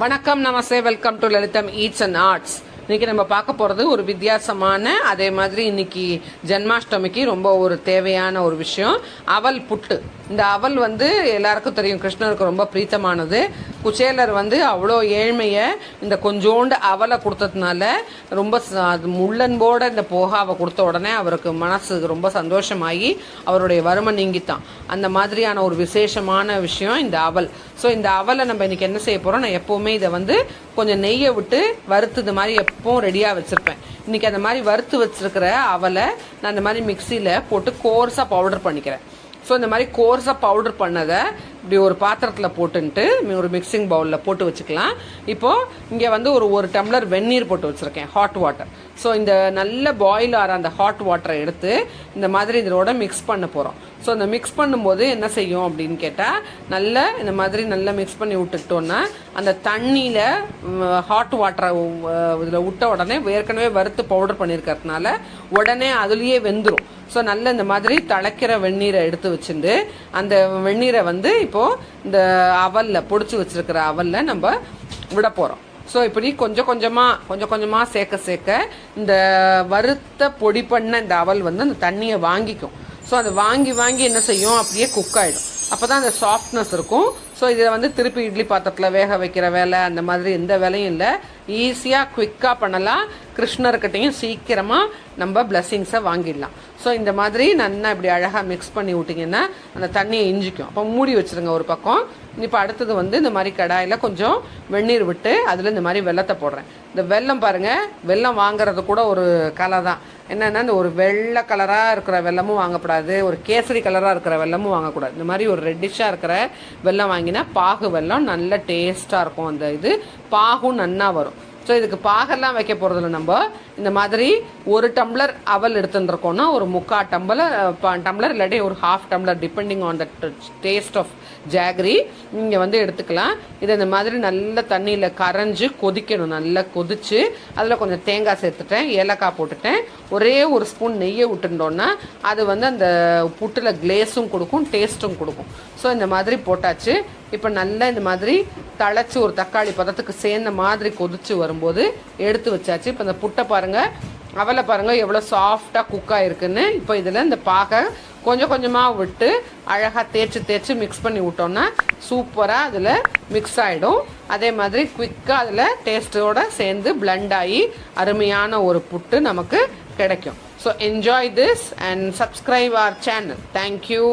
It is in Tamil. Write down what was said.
வணக்கம், namaste, welcome to Lalitham eats and arts. இன்னைக்கு நம்ம பார்க்க போகிறது ஒரு வித்தியாசமான, அதே மாதிரி இன்னைக்கு ஜென்மாஷ்டமிக்கு ரொம்ப ஒரு தேவையான ஒரு விஷயம், அவல் புட்டு. இந்த அவல் எல்லாருக்கும் தெரியும், கிருஷ்ணருக்கு ரொம்ப பிரீத்தமானது. குச்சேலர் அவ்வளோ ஏழ்மையை இந்த கொஞ்சோண்டு அவலை கொடுத்ததுனால ரொம்ப முள்ளன்போட இந்த போகாவை கொடுத்த உடனே அவருக்கு மனசு ரொம்ப சந்தோஷமாகி அவருடைய வறுமை நீங்கித்தான். அந்த மாதிரியான ஒரு விசேஷமான விஷயம் இந்த அவல். ஸோ இந்த அவலை நம்ம இன்னைக்கு என்ன செய்ய போகிறோம், நான் எப்போவுமே இதை கொஞ்சம் நெய்யை விட்டு வறுத்து இது மாதிரி எப்பவும் ரெடியாக வச்சுருப்பேன். இன்றைக்கி அந்த மாதிரி வறுத்து வச்சுருக்கிற அவலை நான் இந்த மாதிரி மிக்சியில் போட்டு கோர்ஸாக பவுடர் பண்ணிக்கிறேன். ஸோ இந்த மாதிரி கோர்ஸாக பவுடர் பண்ணதை இப்படி ஒரு பாத்திரத்தில் போட்டுன்ட்டு ஒரு மிக்சிங் பவுலில் போட்டு வச்சுக்கலாம். இப்போது இங்கே ஒரு டம்ளர் வெந்நீர் போட்டு வச்சுருக்கேன், ஹாட் வாட்டர். ஸோ இந்த நல்ல பாயில் ஆகிற அந்த ஹாட் வாட்டரை எடுத்து இந்த மாதிரி இதோட மிக்ஸ் பண்ண போகிறோம். ஸோ இந்த மிக்ஸ் பண்ணும்போது என்ன செய்யும் அப்படின்னு கேட்டால், நல்லா இந்த மாதிரி நல்லா மிக்ஸ் பண்ணி விட்டுட்டோன்னா அந்த தண்ணியில் ஹாட் வாட்டரை இதில் விட்ட உடனே ஏற்கனவே வறுத்து பவுடர் பண்ணியிருக்கிறதுனால உடனே அதுலேயே வெந்துடும். ஸோ நல்ல இந்த மாதிரி திளைக்கிற வெந்நீரை எடுத்து வச்சுட்டு அந்த வெந்நீரை இப்போது இந்த அவலில் பொடிச்சு வச்சுருக்கிற அவலில் நம்ம விட போகிறோம். ஸோ இப்படி கொஞ்சம் கொஞ்சமாக சேர்க்க இந்த வறுத்த பொடி பண்ண இந்த அவல் அந்த தண்ணியை வாங்கிக்கும். ஸோ அதை வாங்கி என்ன செய்யும், அப்படியே குக் ஆகிடும். அப்போ தான் அந்த சாஃப்ட்னஸ் இருக்கும். ஸோ இதை திருப்பி இட்லி பாத்திரத்தில் வேக வைக்கிற வேலை அந்த மாதிரி எந்த வேலையும் இல்லை. ஈஸியாக குவிக்காக பண்ணலாம். கிருஷ்ணர்கிட்டையும் சீக்கிரமாக நம்ம பிளெஸ்ஸிங்ஸை வாங்கிடலாம். ஸோ இந்த மாதிரி நல்லா இப்படி அழகாக மிக்ஸ் பண்ணி விட்டிங்கன்னா அந்த தண்ணியை இஞ்சிக்கும். அப்போ மூடி வச்சுருங்க ஒரு பக்கம். இப்போ அடுத்தது இந்த மாதிரி கடாயில் கொஞ்சம் வெந்நீர் விட்டு அதில் இந்த மாதிரி வெல்லத்தை போடுறேன். இந்த வெல்லம் பாருங்கள், வெல்லம் வாங்குறது கூட ஒரு கலை தான். என்னென்னா, இந்த ஒரு வெள்ளை கலராக இருக்கிற வெல்லமும் வாங்கக்கூடாது, ஒரு கேசரி கலராக இருக்கிற வெல்லமும் வாங்கக்கூடாது. இந்த மாதிரி ஒரு ரெட்டிஷாக இருக்கிற வெல்லம் வாங்கினா பாகு வெல்லம் நல்ல டேஸ்ட்டாக இருக்கும். அந்த இது பாகும் நன்னா வரும். ஸோ இதுக்கு பாகெல்லாம் வைக்க போகிறதில்ல. நம்ம இந்த மாதிரி ஒரு டம்ளர் அவல் எடுத்துருக்கோன்னா ஒரு 3/4 டம்ளர் இல்லாட்டி ஒரு 1/2 tumbler depending on the taste of jaggery நீங்கள் எடுத்துக்கலாம். இதை இந்த மாதிரி நல்ல தண்ணியில் கரைஞ்சி கொதிக்கணும். நல்லா கொதித்து அதில் கொஞ்சம் தேங்காய் சேர்த்துட்டேன், ஏலக்காய் போட்டுட்டேன், ஒரே ஒரு ஸ்பூன் நெய்யை விட்டுட்டோன்னா அது அந்த புட்டில் கிளேஸும் கொடுக்கும், டேஸ்ட்டும் கொடுக்கும். ஸோ இந்த மாதிரி போட்டாச்சு. இப்போ நல்லா இந்த மாதிரி தழைச்சி ஒரு தக்காளி பதத்துக்கு சேர்ந்த மாதிரி கொதிச்சு வரும்போது எடுத்து வச்சாச்சு. இப்போ இந்த புட்டை பாருங்கள், அவலை பாருங்கள் எவ்வளோ சாஃப்டாக குக் ஆகிருக்குன்னு. இப்போ இதில் இந்த பாகை கொஞ்சமாக விட்டு அழகாக தேய்ச்சி மிக்ஸ் பண்ணி விட்டோன்னா சூப்பராக அதில் மிக்ஸ் ஆகிடும். அதே மாதிரி குவிக்காக அதில் டேஸ்ட்டோடு சேர்ந்து பிளண்ட் ஆகி அருமையான ஒரு புட்டு நமக்கு கிடைக்கும். So enjoy this and subscribe our channel. Thank you.